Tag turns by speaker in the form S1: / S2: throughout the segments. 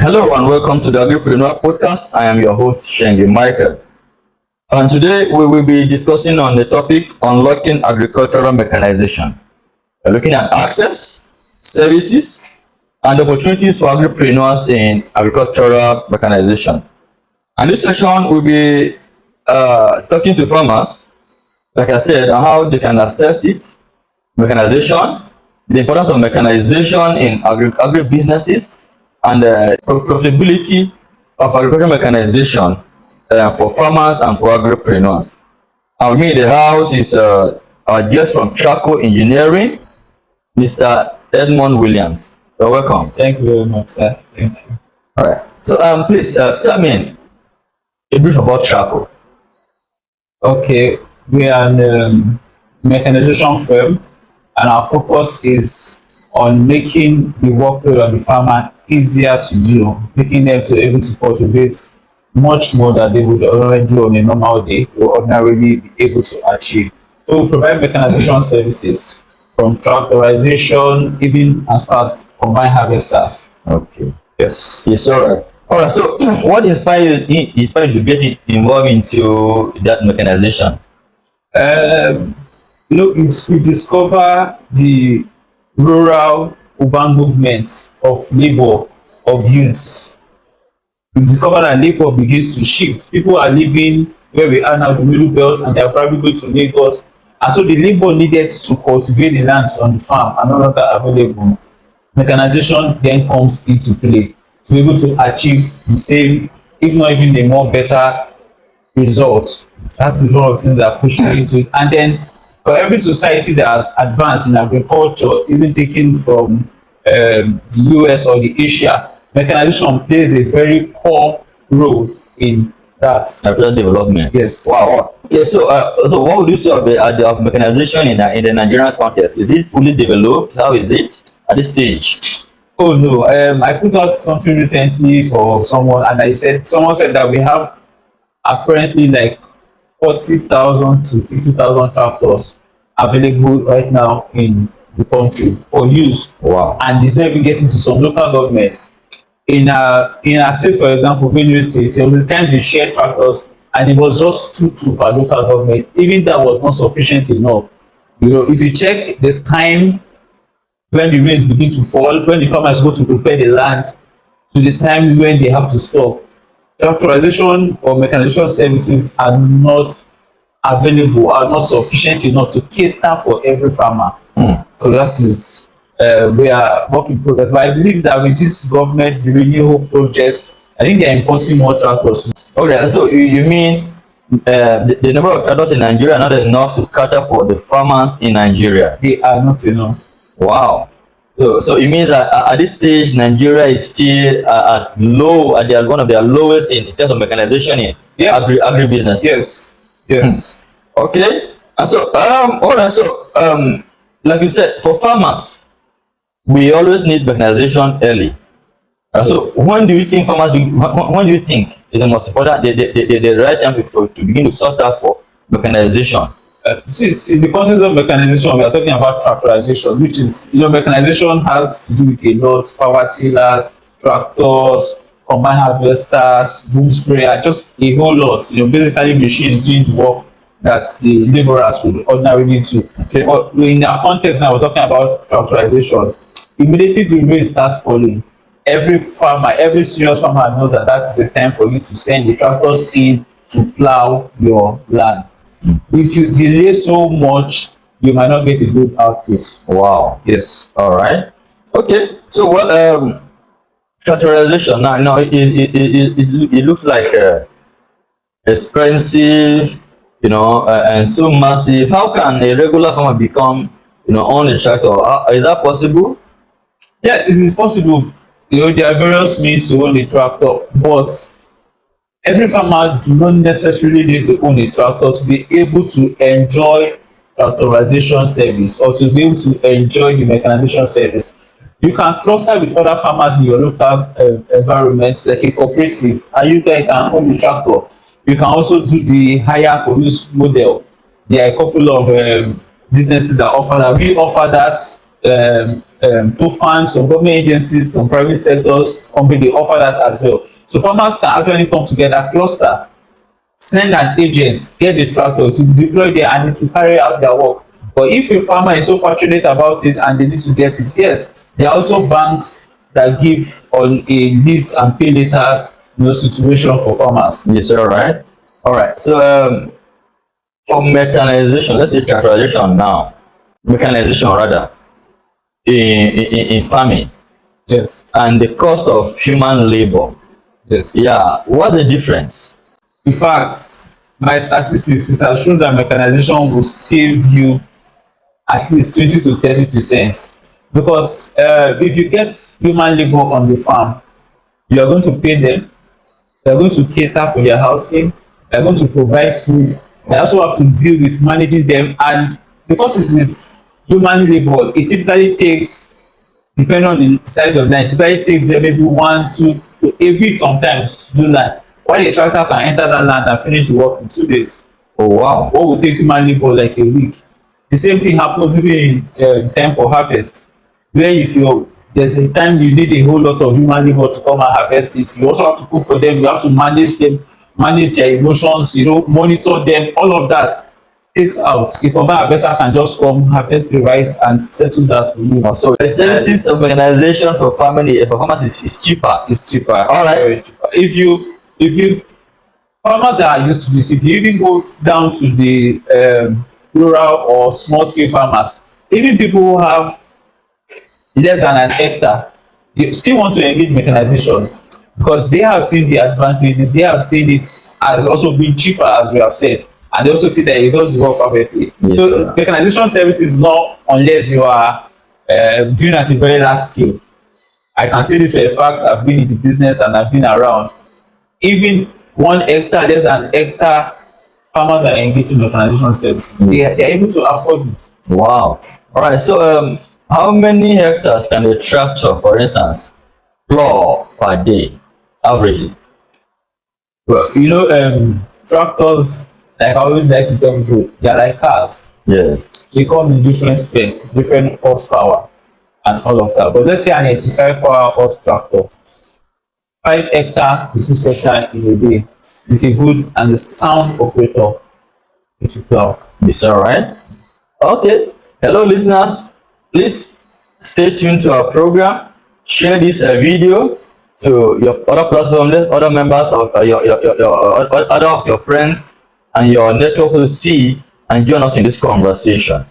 S1: Hello and welcome to the Agripreneur Podcast. I am your host, Shengi Michael. And today we will be discussing on the topic unlocking agricultural mechanization. We're looking at access, services, and opportunities for agripreneurs in agricultural mechanization. And this section will be talking to farmers, like I said, on how they can access it, mechanization, the importance of mechanization in agribusinesses, and the profitability of agricultural mechanization for farmers and for agripreneurs. And with me in the house is our guest from Charcoal Engineering, Mr. Edmond Williams. You're welcome.
S2: Thank you very much, sir. Thank you.
S1: All right. So please tell me a brief about Charcoal.
S2: Okay, we are a mechanization firm, and our focus is on making the workload of the farmer easier to do, making them to able to cultivate much more than they would already do on a normal day or ordinarily be able to achieve. So we provide mechanization services from tractorization, even as far as combined harvesters.
S1: Okay.
S2: Yes.
S1: Yes, sir. All right. So, what inspired you to get involved into that mechanization?
S2: We discover the rural urban movements of labor, of youths. We discover that labor begins to shift. People are living where we are now, the middle belt, and they are probably going to Lagos. And so the labor needed to cultivate the land on the farm are no longer available. Mechanization then comes into play to be able to achieve the same, if not even a more better result. That is one of the things that push me into it. And then for every society that has advanced in agriculture, even taken from the US or the Asia, mechanization plays a very core role in that.
S1: Agricultural development.
S2: Yes.
S1: Wow. Yeah. So what would you say of mechanization in the Nigerian context? Is it fully developed? How is it at this stage?
S2: Oh no. I put out something recently for someone, and someone said that we have apparently like 40,000 to 50,000 tractors available right now in the country for use.
S1: Wow.
S2: And it's not even getting to some local governments. In a state, for example, Benue State, there was a time they shared tractors and it was just two per local government. Even that was not sufficient enough. If you check the time when the rains begin to fall, when the farmers go to prepare the land, to the time when they have to stop, tractorization or mechanization services are not available, are not sufficient enough to cater for every farmer. So that is we are working in progress. But I believe that with this government, the renewal projects, I think they are importing more tractors.
S1: Okay, so you mean the number of tractors in Nigeria are not enough to cater for the farmers in Nigeria?
S2: They are not enough.
S1: Wow. So it means that at this stage, Nigeria is still at one of their lowest in terms of mechanization in agribusiness.
S2: Yes. Yes.
S1: Okay. And so all right. So like you said, for farmers, we always need mechanization early. So when do you think when do you think is the most important the right time to begin to sort out for mechanization?
S2: Since in the context of mechanization, we are talking about tractorization, which is, mechanization has to do with a lot: power tillers, tractors, combine harvesters, boom sprayer, just a whole lot. Basically machines doing the work that the laborers would ordinarily do. Okay. But in our context now, we're talking about tractorization. Immediately the rain starts falling, every farmer, every serious farmer knows that that is the time for you to send the tractors in to plow your land. If you delay so much, you might not get a good output.
S1: Wow.
S2: Yes.
S1: All right. Okay. So tractorization now it looks like expensive, and so massive. How can a regular farmer become, own a tractor? Is that possible?
S2: Yeah, it is possible. There are various means to own a tractor, but every farmer do not necessarily need to own a tractor to be able to enjoy tractorization service or to be able to enjoy the mechanization service. You can cluster with other farmers in your local environment, like a cooperative, and you guys can own the tractor. You can also do the hire for use model. There are a couple of businesses that offer that. We offer that funds, some government agencies, some private sectors company dey offer that as well. So farmers can actually come together, cluster, send an agent, get the tractor to deploy there and to carry out their work. But if a farmer is so passionate about it and they need to get it, yes, there are also banks that give on a lease and pay later, situation for farmers.
S1: Yes, sir. All right. So for mechanization, let's say tractorization now, mechanization rather, in farming,
S2: Yes.
S1: and the cost of human labor.
S2: Yes.
S1: Yeah, what's the difference?
S2: In fact, my statistics is has shown that mechanization will save you at least 20 to 30%, because if you get human labor on the farm, you are going to pay them, you are going to cater for their housing, you are going to provide food. You also have to deal with managing them, and because it is human labor, it typically takes, depending on the size of land, it typically takes them maybe 1 2 to a week sometimes to do that, while a tractor can enter that land and finish the work in 2 days.
S1: Oh wow.
S2: What would take human labor like a week? The same thing happens even in time for harvest, where if you there's a time you need a whole lot of human labor to come and harvest it, you also have to cook for them, you have to manage them, manage their emotions, monitor them. All of that takes out. A combine harvester can just come harvest the rice and settle that for you.
S1: So the services of mechanization for family for farmers is cheaper.
S2: It's cheaper.
S1: All right.
S2: Very cheaper. If you farmers that are used to this, if you even go down to the rural or small scale farmers, even people who have less than an hectare, they still want to engage mechanization because they have seen the advantages, they have seen it as also being cheaper, as we have said, and they also see that it does work perfectly.
S1: Yes,
S2: So
S1: sir.
S2: mechanization service is not unless you are doing at a very large scale. I can say this for a fact. I've been in the business and I've been around. Even 1 hectare, less than hectare, farmers are engaged in mechanization services. They are able to afford it.
S1: Wow. All right. So how many hectares can a tractor, for instance, plow per day, averagely?
S2: Well, tractors, like I always like to tell people, they are like cars.
S1: Yes.
S2: They come in different spec, different horsepower, and all of that. But let's say an 85 power horse tractor, 5 hectare to 6 hectare in a day, with a good and a sound operator, it will plow.
S1: Is that right? Okay. Hello, listeners. Please stay tuned to our program. Share this video to your other platforms, let other members of your other of your friends and your network to see and join us in this conversation.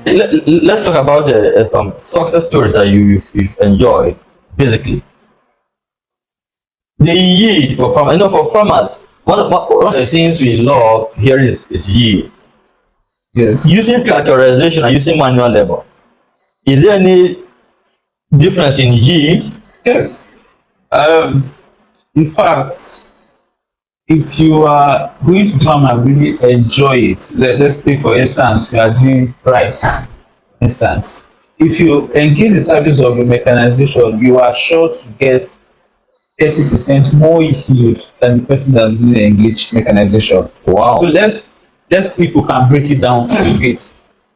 S1: Let's talk about some success stories that you've enjoyed. Basically, the yield for farmers. For farmers, one of the things we love here is yield.
S2: Yes.
S1: Using tractorization and using manual labor, is there any difference in yield?
S2: Yes. In fact, if you are going to farm and really enjoy it, let's take for instance, you are doing rice, instance. If you engage the service of the mechanization, you are sure to get 30% more yield than the person that doesn't engage mechanization.
S1: Wow.
S2: So let's see if we can break it down a bit.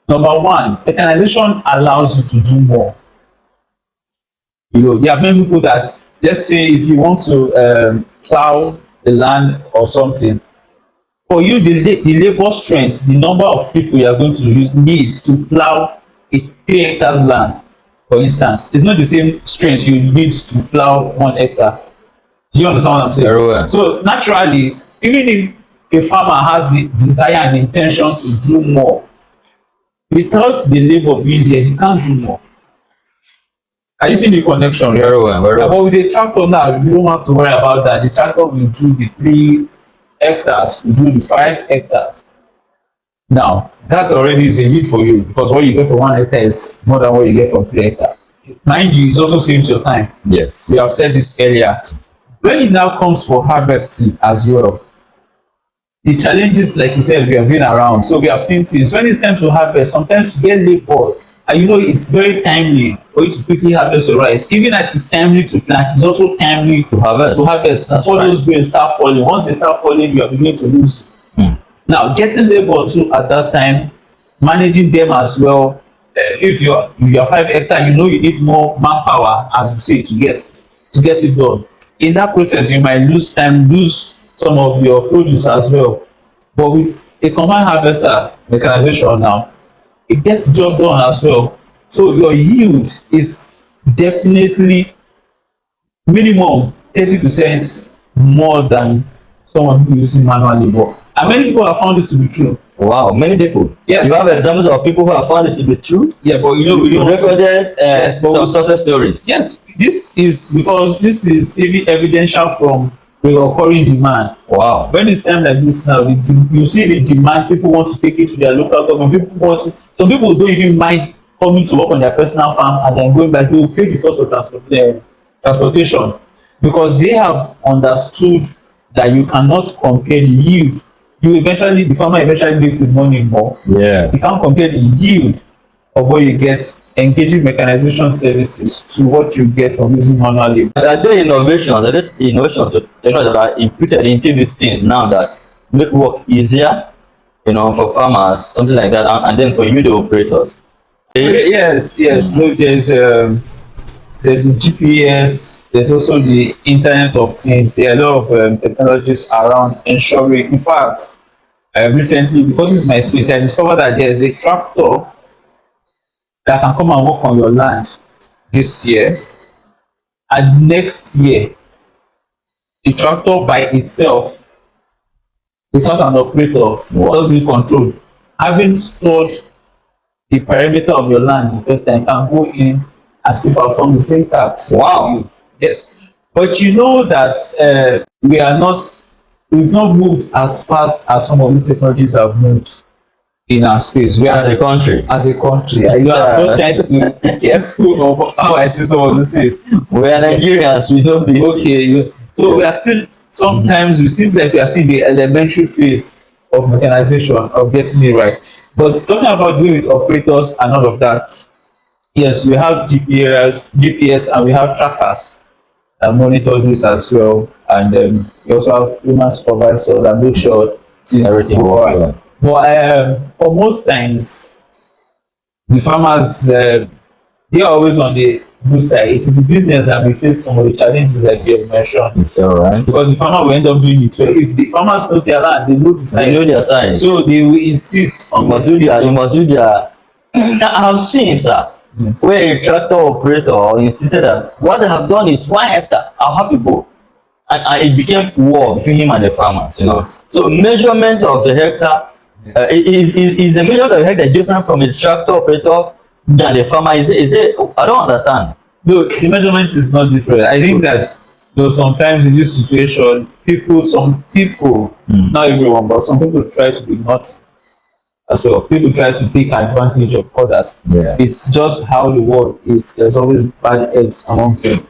S2: Number one, mechanization allows you to do more. There are many people that, let's say, if you want to plow the land or something, for you the labor strength, the number of people you are going to need to plow a 3 hectares land, for instance, is not the same strength you need to plow 1 hectare. Do you understand what I'm saying?
S1: Very well.
S2: So naturally, even if a farmer has the desire and intention to do more, without the labor being there, he can't do more. Are you seeing the connection?
S1: Very well, very well.
S2: But with the tractor now, you don't have to worry about that. The tractor will do the 3 hectares, will do the 5 hectares. Now, that already is a need for you, because what you get for 1 hectare is more than what you get for 3 hectares. Mind you, it also saves your time.
S1: Yes.
S2: We have said this earlier. When it now comes for harvesting as well, the challenges, like you said, we have been around. So we have seen things. When it's time to harvest, sometimes you get labor. And it's very timely for you to quickly harvest your rice. Even as it's timely to plant, it's also timely
S1: To harvest.
S2: before those grains start falling. Once they start falling, you are beginning to lose. Now, getting labor too at that time managing them as well. If you're 5 hectare, you know you need more manpower, as you say, to get it done. In that process, you might lose time, lose some of your produce as well. But with a combined harvester mechanization now, it gets the job done as well. So your yield is definitely minimum 30% more than someone who using manual labor. And many people have found this to be true.
S1: Wow, many people.
S2: Yes.
S1: You have examples of people who have found this to be true.
S2: Yeah, but we
S1: You
S2: don't.
S1: recorded
S2: Yes, but
S1: some success stories.
S2: Yes, this is because this is even evidential from the recurring demand.
S1: Wow.
S2: When it's time like this now, you see the demand. People want to take it to their local government. Some people don't even mind coming to work on their personal farm and then going back. They will pay because of transportation, because they have understood that you cannot compare the yield. The farmer eventually makes the money more.
S1: Yeah.
S2: You can't compare the yield of what you get engaging mechanization services to what you get from using manual labor.
S1: Are there innovations? Are there innovations that are inputted into these things now that make work easier, for farmers, something like that, and then for you, the operators?
S2: Yes. No, there's the GPS. There's also the Internet of Things. There are a lot of technologies around ensuring. In fact, recently, because it's my space, I discovered that there's a tractor that can come and work on your land this year, and next year the tractor by itself, without an operator, just being controlled, having stored the perimeter of your land the first time, can go in and still perform the same tasks.
S1: Wow.
S2: Yes, but you know that we've not moved as fast as some of these technologies have moved in our space.
S1: As a country.
S2: I'm just trying to be careful of how I see some of these things.
S1: We are Nigerians, we know this.
S2: Okay, so we are still, sometimes we seem like we are still in the elementary phase of mechanization, of getting it right. But talking about doing with operators and all of that, yes, we have GPS, and we have trackers that monitor this as well. And we also have human supervisors that make sure
S1: Everything
S2: go
S1: works
S2: right. But for most times, the farmers, they are always on the good side. It is the business that we face some of the challenges like you have mentioned.
S1: It's all right.
S2: Because the farmer will end up doing it. So if the farmers know their land, they know the size.
S1: They know their size.
S2: So they will insist on
S1: You must do their. I've seen, sir,
S2: Yes.
S1: where a tractor operator insisted that what they have done is 1 hectare. I'll have people. And it became war between him and the farmers,
S2: Yes.
S1: So measurement of the hectare is the measurement of the hectare different from a tractor operator than the farmer? Is it? I don't understand.
S2: No, the measurement is not different. I think that sometimes in this situation, some people, not everyone, but some people try to be naughty. So people try to take advantage of others.
S1: Yeah.
S2: It's just how the world is. There's always bad eggs amongst them.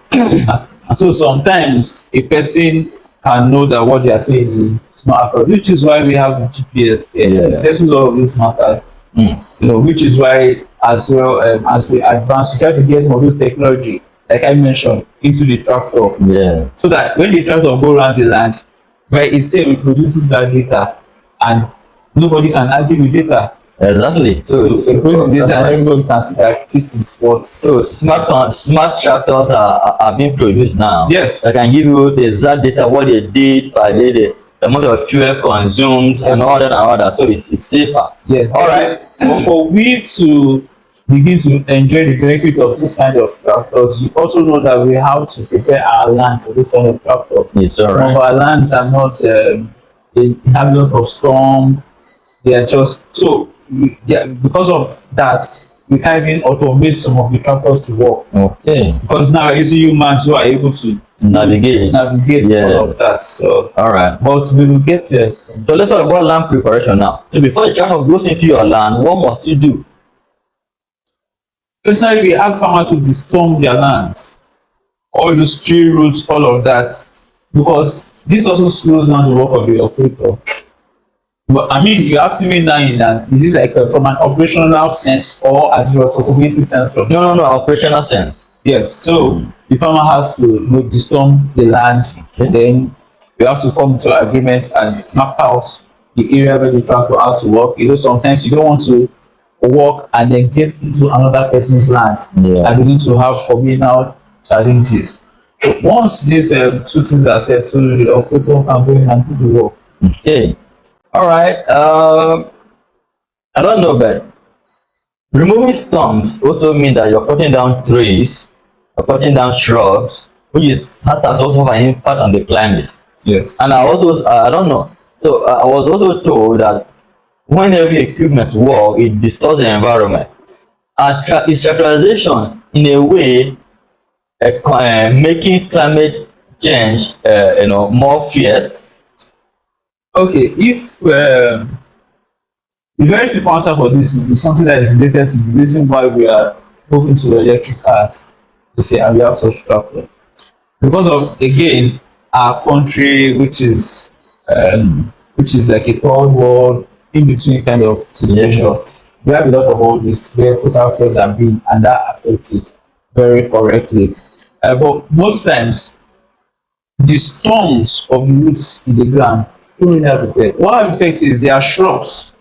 S2: And so sometimes a person can know that what they are saying is not accurate, which is why we have the GPS here.
S1: Yeah.
S2: It settles all of these matters. Which is why as well, as we advance, we try to get some of those technology, like I mentioned, into the tractor.
S1: Yeah.
S2: So that when the tractor go around the land, where it say it produces that data, and nobody can argue with data.
S1: Exactly.
S2: So it produces data, and everybody can see that this is what.
S1: So smart tractors are being produced now.
S2: Yes.
S1: That can give you the exact data, what they did per day, the amount of fuel consumed, and all that. So it's safer.
S2: Yes.
S1: All right.
S2: But for we to begin to enjoy the benefit of this kind of tractors, you also know that we have to prepare our land for this kind of tractor.
S1: It's all
S2: Some
S1: right.
S2: of our lands are not, they have a lot of storm. They are just so. Because of that, we can't even automate some of the tractors to work.
S1: Okay.
S2: Because now it's humans who are able to
S1: Navigate.
S2: all of that. So,
S1: All right.
S2: but we will get there.
S1: So let's talk about land preparation now. So before the tractor goes into your land, what must you do?
S2: Personally, we ask farmers to disturb their lands, all those tree roots, all of that, because this also slows down the work of the operator. But I mean, you're asking me now, is it like from an operational sense or as a responsibility sense?
S1: No, operational sense.
S2: Yes, so the farmer has to disturb the land,
S1: Okay.
S2: then we have to come to agreement and map out the area where the tractor has to work. Sometimes you don't want to work and then get into another person's land
S1: Yeah.
S2: and begin to have communal challenges. So once these two things are settled, the operator can go in and do the work.
S1: Okay. All right. I don't know, but removing stumps also mean that you're cutting down trees, you're cutting down shrubs, which has also an impact on the climate.
S2: Yes.
S1: And I don't know. So I was also told that when heavy equipment work, it disturbs the environment. And structuralization, in a way, making climate change, more fierce.
S2: Okay, if the very simple answer for this will be something that is related to the reason why we are moving to electric cars, you see, and we have such tractor. Because of again our country, which is like a third world in between kind of situation.
S1: Yes.
S2: We have a lot of all this where fossil fuels are being and that affects it very correctly. But most times the storms of the roots in the ground don't really have effect. What have effect is there are shrubs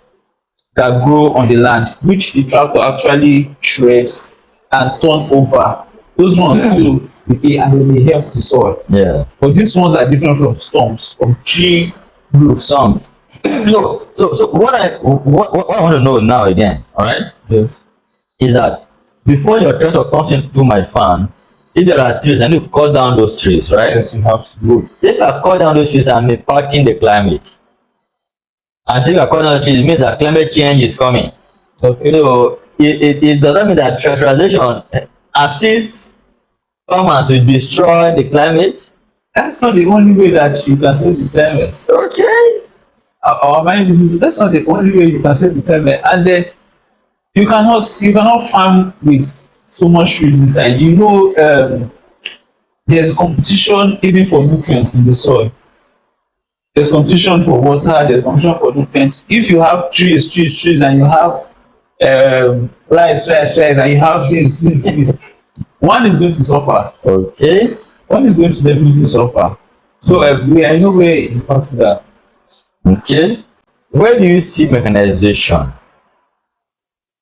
S2: that grow on the land, which the tractor actually shreds and turn over. Those ones too decay and they may help the soil.
S1: Yeah.
S2: But these ones are different from storms, from tree roofs.
S1: Some. So what I want to know now again, all right,
S2: Yes.
S1: is that before your tractor comes into my farm, if there are trees, I need to cut down those trees, right?
S2: Yes, you have to go.
S1: If I cut down those trees, I'm impacting the climate. And if I cut down the trees, it means that climate change is coming.
S2: Okay.
S1: So it doesn't mean that structuralization assists farmers to destroy the climate.
S2: That's not the only way that you can save the climate.
S1: Okay.
S2: Our mind is that's not the only way you can save the climate. And then you cannot farm with so much trees inside. You know, there's competition even for nutrients in the soil. There's competition for water, there's competition for nutrients. If you have trees, and you have rice, and you have this, one is going to suffer.
S1: Okay.
S2: One is going to definitely suffer. So we are in no way impacted that.
S1: Okay. Where do you see mechanization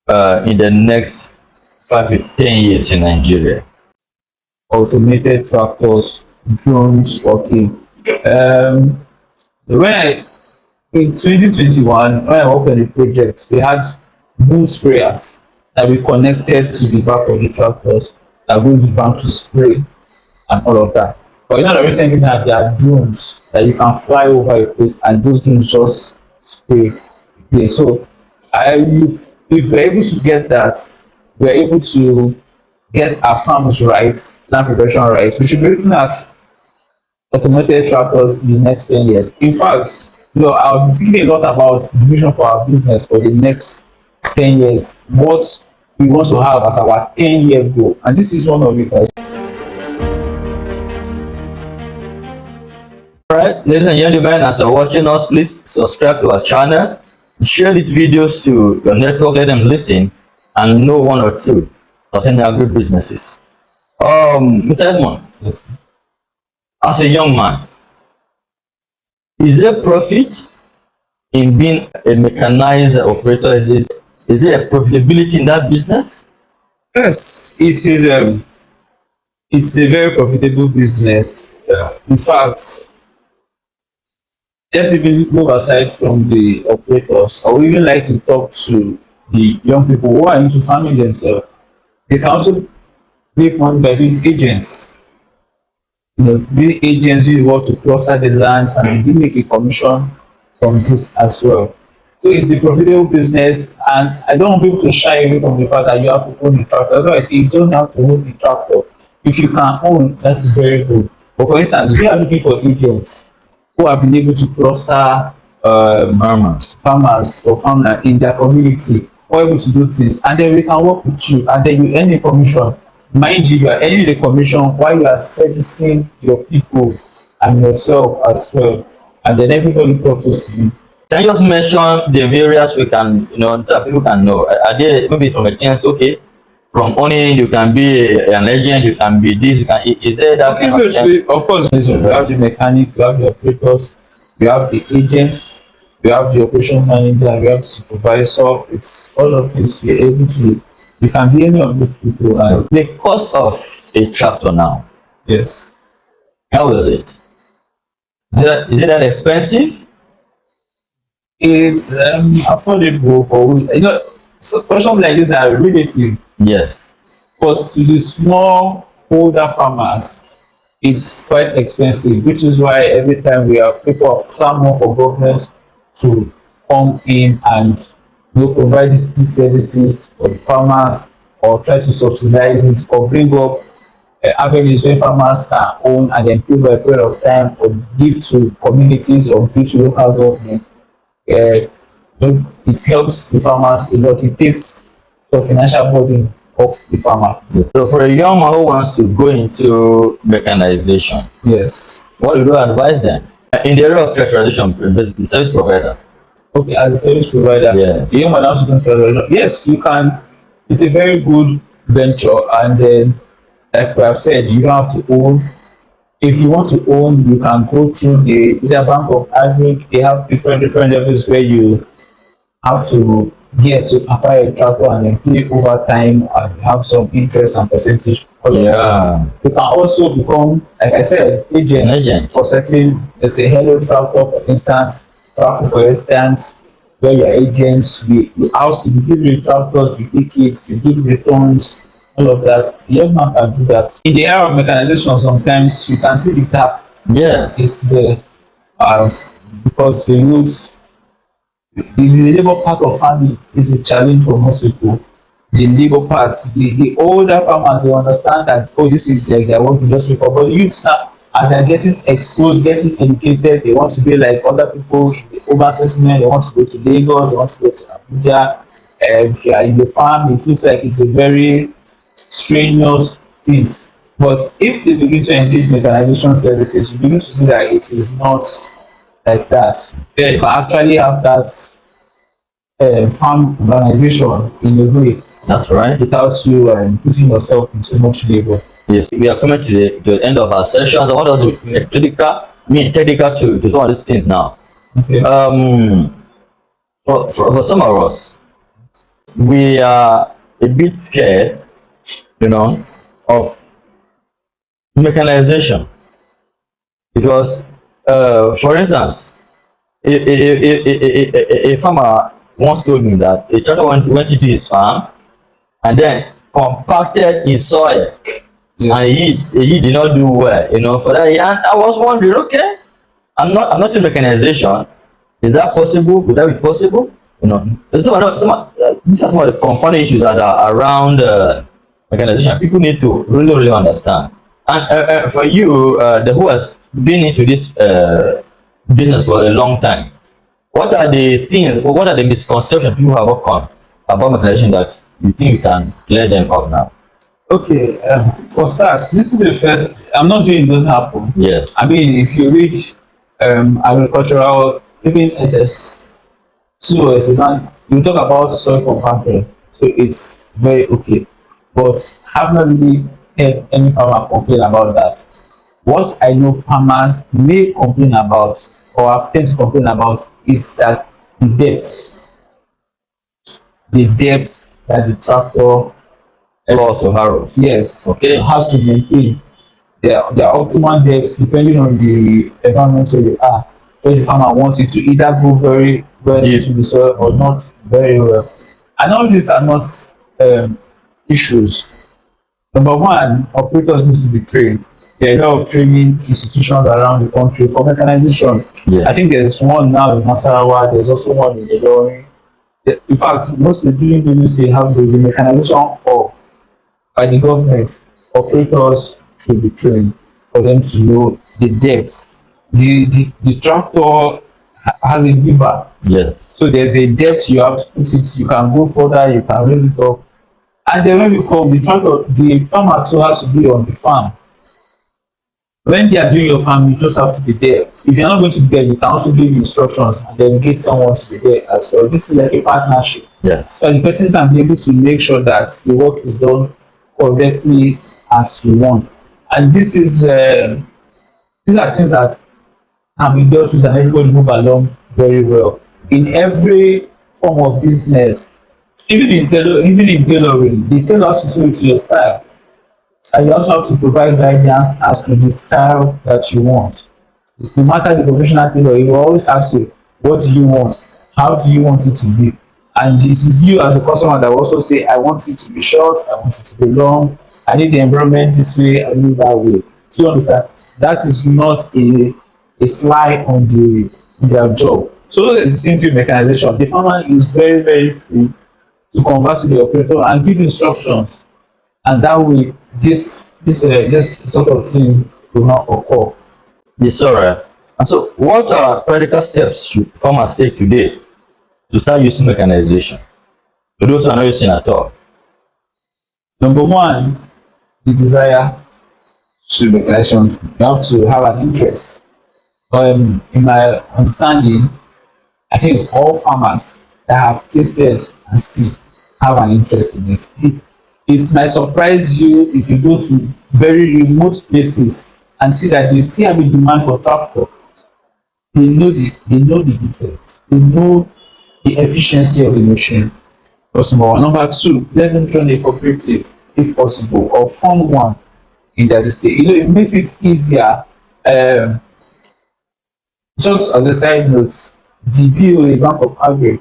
S1: in the next 5 to 10 years in Nigeria?
S2: Automated tractors, drones, working. When I in 2021, when I worked on the project, we had boom sprayers that we connected to the back of the tractors that go the farm to spray and all of that. But you know, the recent thing that there are drones that you can fly over a place and those drones just spray the place. So if we're able to get that, we're able to get our farms right, land preparation right. We should be looking at automated tractors in the next 10 years. In fact, I'll be thinking a lot about the vision for our business for the next 10 years, what we want to have as our 10-year goal. And this is one of it.
S1: Alright, ladies and gentlemen, as you're watching us, please subscribe to our channels, share these videos to your network, let them listen and know one or two concerning agri businesses. Mr. Edmond,
S2: Yes.
S1: as a young man, is there profit in being a mechanized operator? Is there a profitability in that business?
S2: Yes, it is. It's a very profitable business. In fact, let's even move aside from the operators. I would even like to talk to the young people who are into farming themselves. They can also make money by being agents. Being agents who work to cluster the lands and they make a commission from this as well. So it's a profitable business, and I don't want people to shy away from the fact that you have to own a tractor. Otherwise, you don't have to own a tractor. If you can own, that is very good. But for instance, we are looking for agents who have been able to cluster farmers or farmers in their community, who are able to do things, and then we can work with you, and then you earn a commission. Mind you, you are earning the commission while you are servicing your people and yourself as well, and then everybody profits.
S1: Can you just mention the areas we can, that people can know? Are there maybe from a chance, okay, from owning, you can be an agent, you can be this, is there that
S2: Okay,
S1: kind of chance?
S2: of course, you have the mechanic, you have the operators, you have the agents, you have the operation manager, you have the supervisor. It's all of this. You're able to, you can be any of these people. And
S1: The cost of a tractor now,
S2: yes,
S1: how is it? Is it that expensive?
S2: it's affordable for so questions like this are relative,
S1: Yes.
S2: but to the small holder farmers, it's quite expensive, which is why every time we have people clamor for government to come in and provide these services for the farmers, or try to subsidize it, or bring up avenues where farmers can own and then pay for a period of time, or give to communities or give to local government. uh, it helps the farmers a lot. It takes the financial burden off the farmer.
S1: So for a young man who wants to go into mechanization,
S2: Yes.
S1: what do you advise them? In the area of transition, basically service provider.
S2: Okay, as a service provider,
S1: Yes.
S2: the young man also going to, yes, you can. It's a very good venture, and then, like we have said, you don't have to own. If you want to own, you can go through the either Bank of Agric. They have different levels where you have to get to acquire a tractor and then pay over time and have some interest and percentage.
S1: Yeah.
S2: You can also become, like I said, agents
S1: Agent.
S2: for certain, let's say, hello tractor, for instance, tractor, for instance, where your agents, we house, we give you tractors, we take it, we give returns, all of that. The young man can do that. In the era of mechanization, sometimes you can see the gap
S1: Yes.
S2: is there, uh, because the youths, the labour part of farming is a challenge for most people. The labour part, the older farmers, they understand that, oh, this is like their work industry for, but youths now, as they're getting exposed, getting educated, they want to be like other people in the urban settlement. They want to go to Lagos, they want to go to Abuja. If you are in the farm, it looks like it's a very strenuous thing. But if they begin to engage mechanization services, you begin to see that it is not like that. Yeah, you can actually have that farm organization in a way
S1: That's right.
S2: without you putting yourself in too much labor.
S1: Yes. We are coming to the end of our sessions. I want us to be technical to some of these things now.
S2: Okay.
S1: For some of us, we are a bit scared, of mechanization because, for instance, a farmer once told me that a tractor went into his farm and then compacted his soil, and he did not do well, for that. And I was wondering, okay, I'm not in mechanization. Is that possible? Would that be possible? These are some of the component issues that are around mechanization. People need to really understand. And for you, the who has been into this business for a long time, what are the things? What are the misconceptions people have about mechanization that you think you can clear them up now?
S2: Okay. For starts, this is the first. I'm not saying it doesn't happen.
S1: Yes.
S2: I mean, if you read agricultural, even SS2 or SS1, you talk about soil compacting, so it's very okay. But have not really heard any farmer complain about that. What I know farmers may complain about, or have tend to complain about, is that the depth that the tractor,
S1: Also harrows.
S2: yes,
S1: Okay.
S2: has to maintain their optimal depths depending on the environment where you are. Where the farmer wants it to either go very well
S1: Deep.
S2: into the soil or not very well. And all these are not issues. Number one, operators need to be trained. There are a lot of training institutions around the country for mechanization.
S1: Yeah.
S2: I think there's one now in Nasarawa, there's also one in Ilorin. In fact, most of the drilling units they have, there is a mechanization hub by the government. Operators should be trained for them to know the depth. The tractor has a lever,
S1: Yes.
S2: so there's a depth you have to put it. You can go further, you can raise it up, and then when you come, the farmer too has to be on the farm. When they are doing your farm, you just have to be there. If you're not going to be there, you can also give instructions and then get someone to be there as well. This is like a partnership.
S1: Yes.
S2: So the person can be able to make sure that the work is done correctly as you want. And this is these are things that can be dealt with and everybody move along very well. in every form of business, even in tailoring, the tailor has to do it to your style, and you also have to provide guidance as to the style that you want. No matter the professional tailor, he will always ask you, what do you want? How do you want it to be? And it is you as a customer that will also say, I want it to be short, I want it to be long, I need the environment this way, I need that way. Do you understand? That is not a slide on their job. So it's the same thing with mechanization. The farmer is very, very free to converse with the operator and give instructions, and that way this sort of thing will not occur.
S1: Yes, sir. And so, what are practical steps should farmers take today to start using mechanization? To those who are not using at all.
S2: Number one, the desire to mechanization. You have to have an interest. In my understanding, I think all farmers that have tasted and see have an interest in it. It might surprise you if you go to very remote places and see that they still have a demand for tractor. They know the difference. They know the efficiency of the machine. That's number one. Number two, let them join a cooperative if possible, or form one in that state. It makes it easier. Um, just as a side note, the BOA Bank of Agri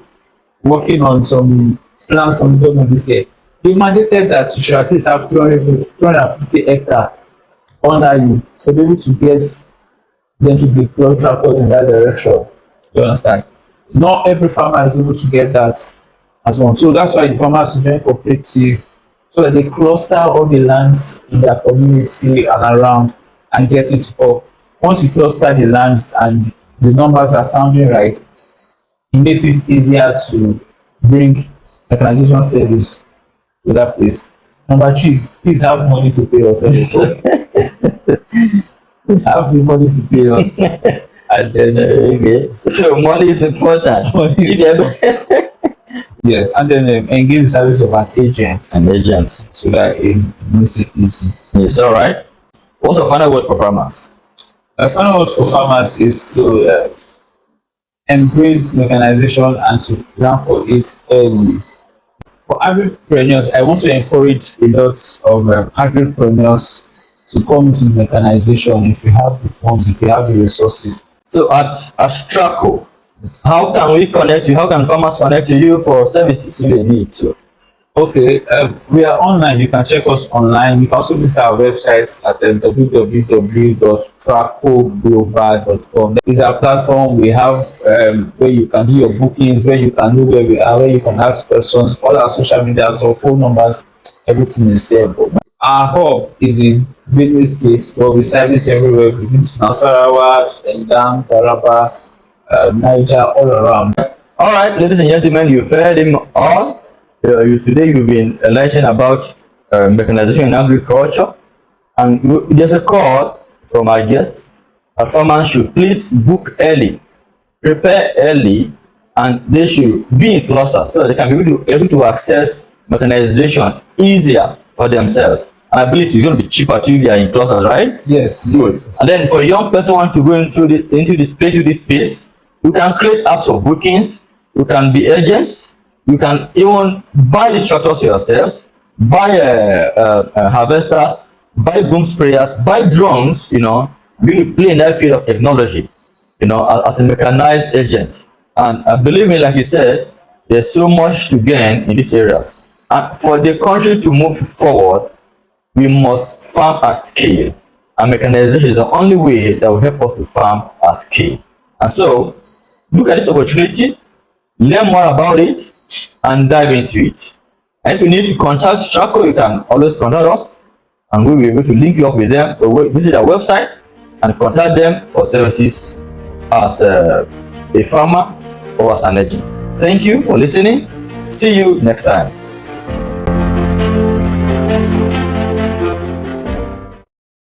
S2: working on some plan from the government this year, they mandated that you should at least have 250 hectare under you to be able to get them to deploy tractors in that direction. You understand? Not every farmer is able to get that as well. So that's why the farmers join cooperative so that they cluster all the lands in their community and around and get it up. Once you cluster the lands and the numbers are sounding right, it makes it easier to bring mechanization service to that place. Number three, please have money to pay us. Have the money to pay us. And then
S1: Okay. So, money is important.
S2: money is, yes, and then engage the service of an agent
S1: An agent.
S2: so that it makes it easy.
S1: Yes, all right. What's the final word for farmers?
S2: The final word for farmers is to embrace mechanization and to plan for it early. For agripreneurs, I want to encourage a lot of agripreneurs to come into mechanization if you have the funds, if you have the resources.
S1: So, at Straco, how can we connect you? How can farmers connect to you for services if they need to?
S2: Okay, we are online. You can check us online. You can also visit our website at www.tracoglobal.com. It's our platform. We have where you can do your bookings, where you can know where we are, where you can ask questions. All our social media, our phone numbers, everything is there. Our hub is in Benue State, but we service everywhere. We do Nasarawa, Shendam, Taraba, Niger, all around.
S1: All right, ladies and gentlemen, you've heard him all. Today you've been learning about mechanization in agriculture, and there's a call from our guests that farmers should please book early, prepare early, and they should be in clusters so they can be able to access mechanization easier for themselves. And I believe it's going to be cheaper too if they are in clusters, right?
S2: Yes,
S1: Good.
S2: yes.
S1: And then for a young person who want to go into this space, you can create apps for bookings, you can be agents, you can even buy the tractors yourselves, buy harvesters, buy boom sprayers, buy drones, being play in that field of technology, as a mechanized agent. And believe me, like you said, there's so much to gain in these areas. And for the country to move forward, we must farm at scale. And mechanization is the only way that will help us to farm at scale. And so, look at this opportunity, learn more about it, and dive into it. And if you need to contact Straco, you can always contact us, and we will be able to link you up with them. Or visit our website and contact them for services as a farmer or as an agent. Thank you for listening. See you next time.